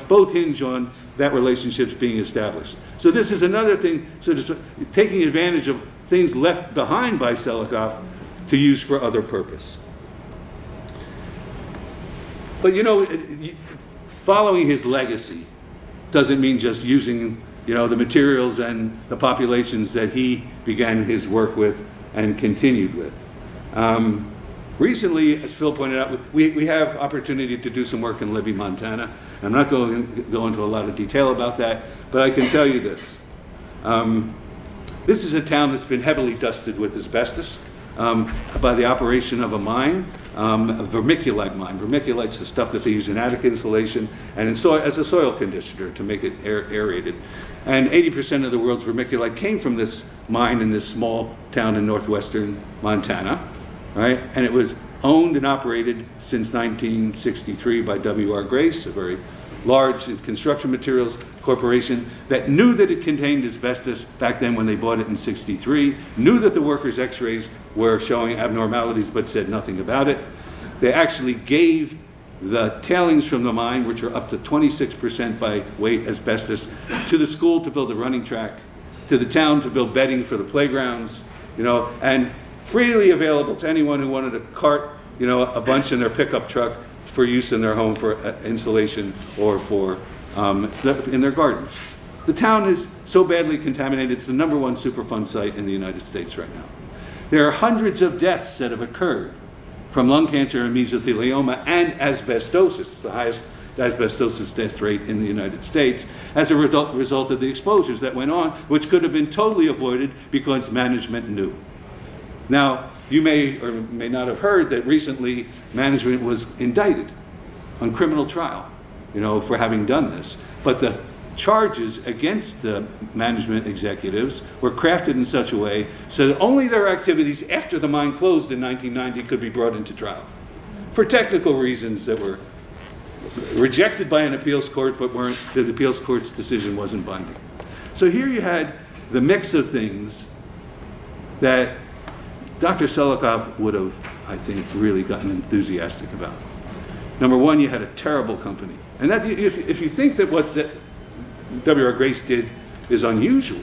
both hinge on that relationships being established. So this is another thing, so just taking advantage of things left behind by Selikoff to use for other purpose. But following his legacy doesn't mean just using the materials and the populations that he began his work with and continued with. Recently, as Phil pointed out, we have opportunity to do some work in Libby, Montana. I'm not going to go into a lot of detail about that, but I can tell you this. This is a town that's been heavily dusted with asbestos by the operation of a mine, a vermiculite mine. Vermiculite's the stuff that they use in attic insulation and in as a soil conditioner to make it aerated. And 80% of the world's vermiculite came from this mine in this small town in northwestern Montana, right? And it was owned and operated since 1963 by W.R. Grace, a very large construction materials corporation that knew that it contained asbestos back then when they bought it in '63, knew that the workers' x-rays were showing abnormalities but said nothing about it. They actually gave the tailings from the mine, which are up to 26% by weight asbestos, to the school to build a running track, to the town to build bedding for the playgrounds, you know, and freely available to anyone who wanted to cart, you know, a bunch in their pickup truck for use in their home for insulation or for in their gardens. The town is so badly contaminated, it's the #1 Superfund site in the United States right now. There are hundreds of deaths that have occurred from lung cancer and mesothelioma and asbestosis. It's the highest asbestosis death rate in the United States as a result of the exposures that went on, which could have been totally avoided because management knew. Now, you may or may not have heard that recently management was indicted on criminal trial, you know, for having done this. But the charges against the management executives were crafted in such a way so that only their activities after the mine closed in 1990 could be brought into trial for technical reasons that were rejected by an appeals court, but the appeals court's decision wasn't binding. So here you had the mix of things that Dr. Selikoff would have, I think, really gotten enthusiastic about. Number one, you had a terrible company. And that, if you think that what W.R. Grace did is unusual,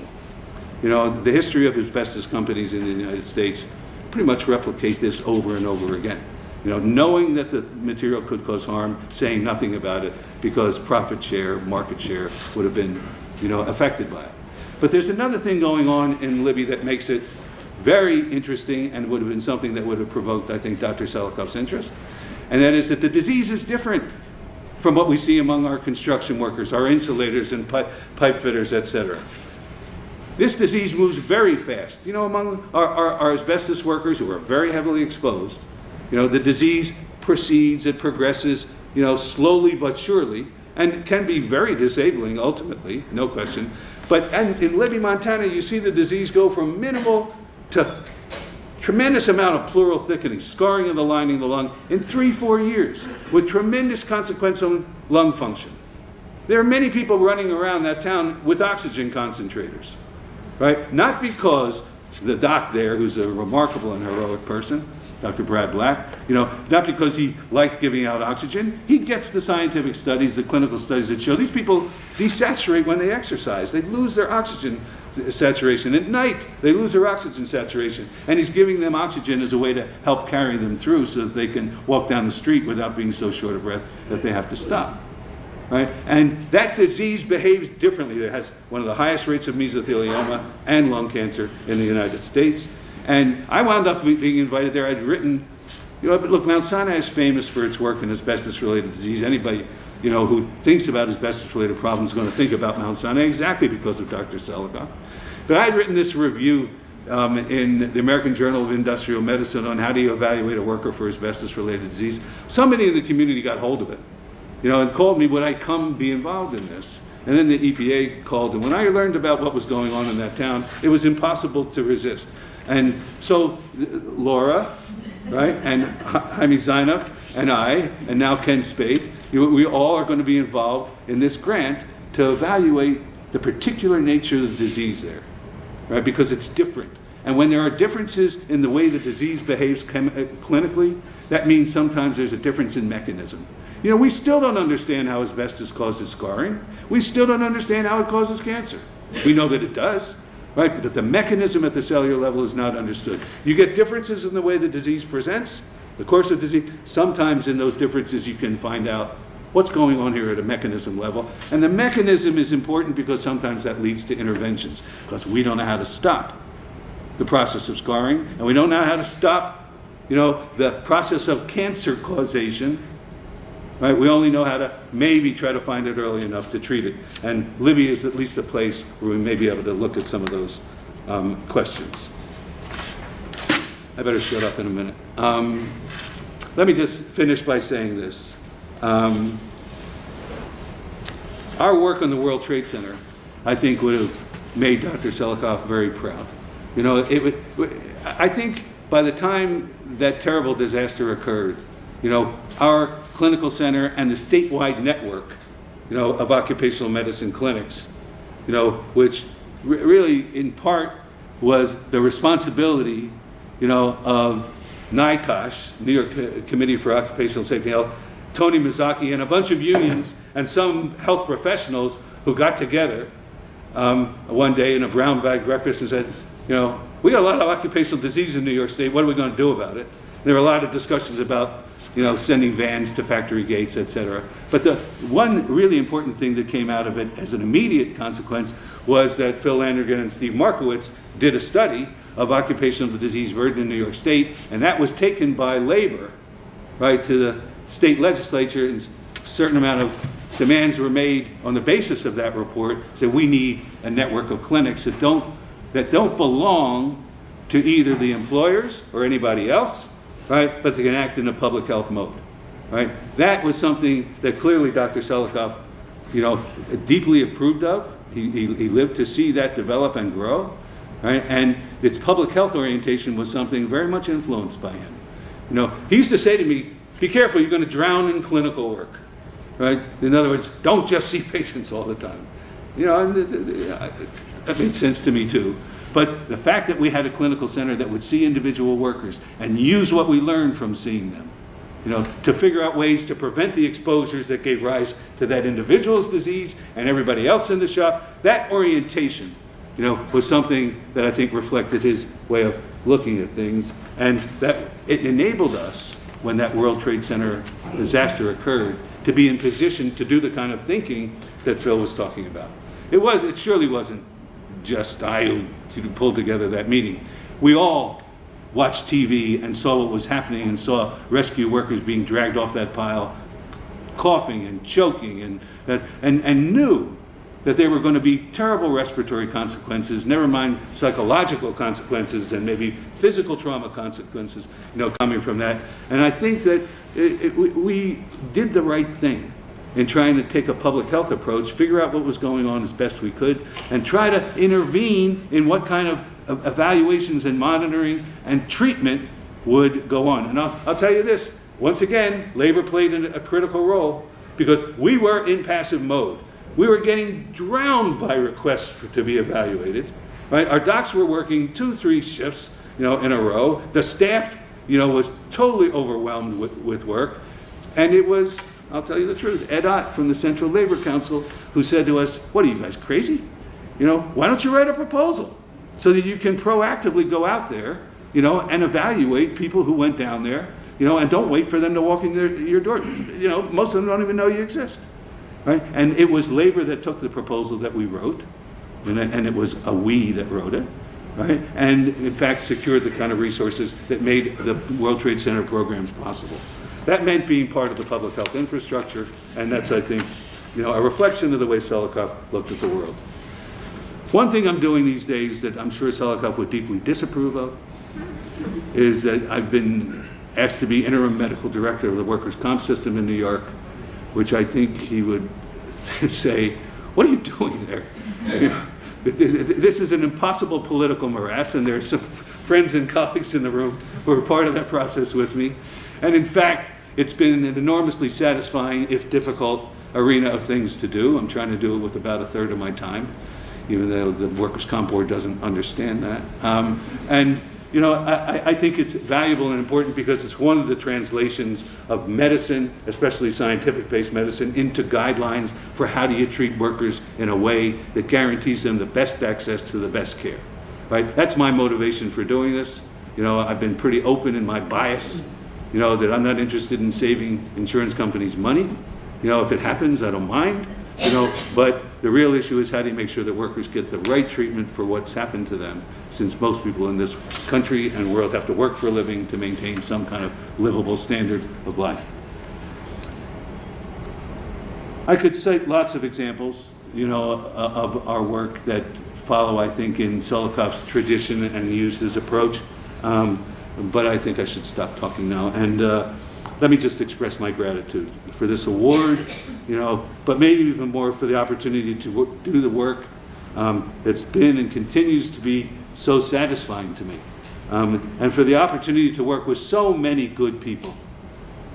you know, the history of asbestos companies in the United States pretty much replicate this over and over again. You know, knowing that the material could cause harm, saying nothing about it because profit share, market share would have been, you know, affected by it. But there's another thing going on in Libby that makes it very interesting and would have been something that would have provoked, I think, Dr. Selikoff's interest. And that is that the disease is different from what we see among our construction workers, our insulators and pipe fitters, etc. This disease moves very fast. You know, among our asbestos workers who are very heavily exposed, you know, the disease proceeds, it progresses, you know, slowly but surely, and can be very disabling ultimately, no question. And in Libby, Montana, you see the disease go from minimal to tremendous amount of pleural thickening, scarring of the lining of the lung in 3-4 years, with tremendous consequence on lung function. There are many people running around that town with oxygen concentrators, right? Not because the doc there, who's a remarkable and heroic person, Dr. Brad Black, you know, not because he likes giving out oxygen. He gets the scientific studies, the clinical studies that show these people desaturate when they exercise. They lose their oxygen saturation. At night, they lose their oxygen saturation. And he's giving them oxygen as a way to help carry them through so that they can walk down the street without being so short of breath that they have to stop. Right? And that disease behaves differently. It has one of the highest rates of mesothelioma and lung cancer in the United States. And I wound up being invited there. I'd written, you know, look, Mount Sinai is famous for its work in asbestos-related disease. Anybody, you know, who thinks about asbestos-related problems is going to think about Mount Sinai exactly because of Dr. Selikoff. But I'd written this review in the American Journal of Industrial Medicine on how do you evaluate a worker for asbestos-related disease. Somebody in the community got hold of it, you know, and called me, would I come be involved in this? And then the EPA called, and when I learned about what was going on in that town, it was impossible to resist. And so Laura, right, and Jaime Zainab, and I, and now Ken Spade, we all are going to be involved in this grant to evaluate the particular nature of the disease there, right, because it's different. And when there are differences in the way the disease behaves clinically, that means sometimes there's a difference in mechanism. You know, we still don't understand how asbestos causes scarring. We still don't understand how it causes cancer. We know that it does, right? But the mechanism at the cellular level is not understood. You get differences in the way the disease presents, the course of disease. Sometimes in those differences you can find out what's going on here at a mechanism level. And the mechanism is important because sometimes that leads to interventions, because we don't know how to stop the process of scarring, and we don't know how to stop, you know, the process of cancer causation. Right? We only know how to maybe try to find it early enough to treat it. And Libby is at least a place where we may be able to look at some of those questions. I better shut up in a minute. Let me just finish by saying this. Our work on the World Trade Center, I think, would have made Dr. Selikoff very proud. You know, I think by the time that terrible disaster occurred, you know, our clinical center and the statewide network, you know, of occupational medicine clinics, you know, which really in part was the responsibility, you know, of NICOSH, New York Committee for Occupational Safety and Health, Tony Mazzocchi, and a bunch of unions and some health professionals who got together one day in a brown bag breakfast and said, you know, we got a lot of occupational disease in New York State, what are we going to do about it? There were a lot of discussions about, you know, sending vans to factory gates, et cetera. But the one really important thing that came out of it as an immediate consequence was that Phil Landrigan and Steve Markowitz did a study of occupational disease burden in New York State, and that was taken by labor, right, to the state legislature, and a certain amount of demands were made on the basis of that report. So we need a network of clinics that don't belong to either the employers or anybody else, right, but they can act in a public health mode, right? That was something that clearly Dr. Selikoff, you know, deeply approved of. He lived to see that develop and grow, right? And its public health orientation was something very much influenced by him. You know, he used to say to me, be careful, you're going to drown in clinical work, right? In other words, don't just see patients all the time. You know, that made sense to me too. But the fact that we had a clinical center that would see individual workers and use what we learned from seeing them, you know, to figure out ways to prevent the exposures that gave rise to that individual's disease and everybody else in the shop, that orientation, you know, was something that I think reflected his way of looking at things, and that it enabled us, when that World Trade Center disaster occurred, to be in position to do the kind of thinking that Phil was talking about. It surely wasn't just I who pulled together that meeting. We all watched TV and saw what was happening and saw rescue workers being dragged off that pile, coughing and choking, and knew that there were going to be terrible respiratory consequences, never mind psychological consequences and maybe physical trauma consequences, you know, coming from that. And I think that we did the right thing in trying to take a public health approach, figure out what was going on as best we could, and try to intervene in what kind of evaluations and monitoring and treatment would go on. And I'll tell you this, once again, labor played a critical role, because we were in passive mode. We were getting drowned by requests to be evaluated, right? Our docs were working 2-3 shifts, you know, in a row. The staff, you know, was totally overwhelmed with work. And it was, I'll tell you the truth, Ed Ott from the Central Labor Council who said to us, what are you guys, crazy? You know, why don't you write a proposal so that you can proactively go out there, you know, and evaluate people who went down there, you know, and don't wait for them to walk in your door. You know, most of them don't even know you exist. Right? And it was labor that took the proposal that we wrote, and it was a we that wrote it, right? And in fact secured the kind of resources that made the World Trade Center programs possible. That meant being part of the public health infrastructure, and that's, I think, you know, a reflection of the way Selikoff looked at the world. One thing I'm doing these days that I'm sure Selikoff would deeply disapprove of is that I've been asked to be interim medical director of the workers' comp system in New York, which I think he would say, what are you doing there? You know, this is an impossible political morass, and there are some friends and colleagues in the room who are part of that process with me. And in fact, it's been an enormously satisfying, if difficult, arena of things to do. I'm trying to do it with about 1/3 of my time, even though the Workers' Comp Board doesn't understand that. And you know, I think it's valuable and important because it's one of the translations of medicine, especially scientific-based medicine, into guidelines for how do you treat workers in a way that guarantees them the best access to the best care, right? That's my motivation for doing this. You know, I've been pretty open in my bias, you know, that I'm not interested in saving insurance companies money. You know, if it happens, I don't mind, you know, but the real issue is how do you make sure that workers get the right treatment for what's happened to them, since most people in this country and world have to work for a living to maintain some kind of livable standard of life. I could cite lots of examples. you know, of our work that follow, I think, in Selikoff's tradition and use his approach. But I think I should stop talking now. And let me just express my gratitude for this award, you know, but maybe even more for the opportunity to do the work. It's been and continues to be so satisfying to me. And for the opportunity to work with so many good people,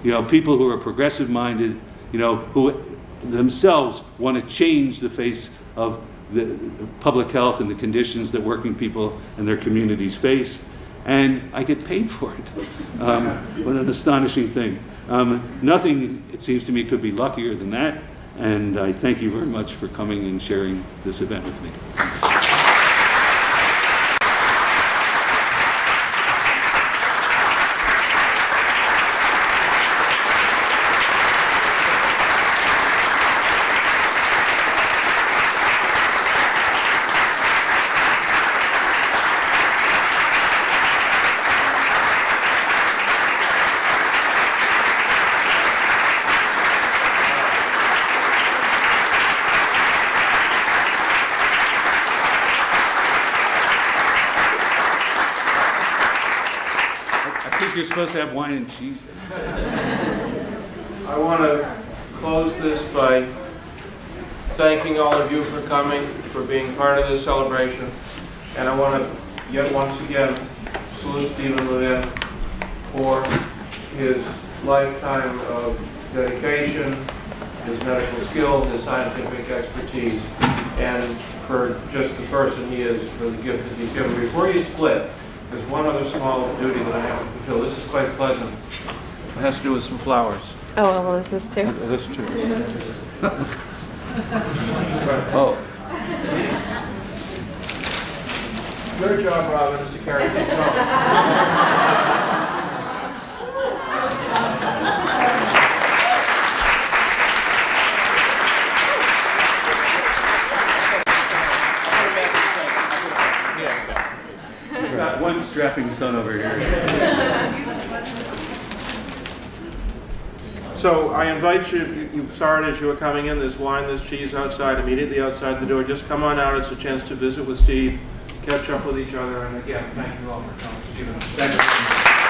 you know, people who are progressive-minded, you know, who themselves want to change the face of the public health and the conditions that working people and their communities face. And I get paid for it. What an astonishing thing. Nothing, it seems to me, could be luckier than that. And I thank you very much for coming and sharing this event with me. Thanks. You're supposed to have wine and cheese. I want to close this by thanking all of you for coming, for being part of this celebration. And I want to yet once again salute Stephen Levin for his lifetime of dedication, his medical skill, his scientific expertise, and for just the person he is, for the gift that he's given. Before you split, there's one other small duty that I have to fulfill. This is quite pleasant. It has to do with some flowers. Oh, well, is this too? This too. Oh. Your job, Robin, is to carry these home. Got one strapping son over here. So I invite you, you saw it as you were coming in, there's wine, there's cheese outside, immediately outside the door. Just come on out, it's a chance to visit with Steve, catch up with each other, and again, thank you all for coming. Stephen, thank you.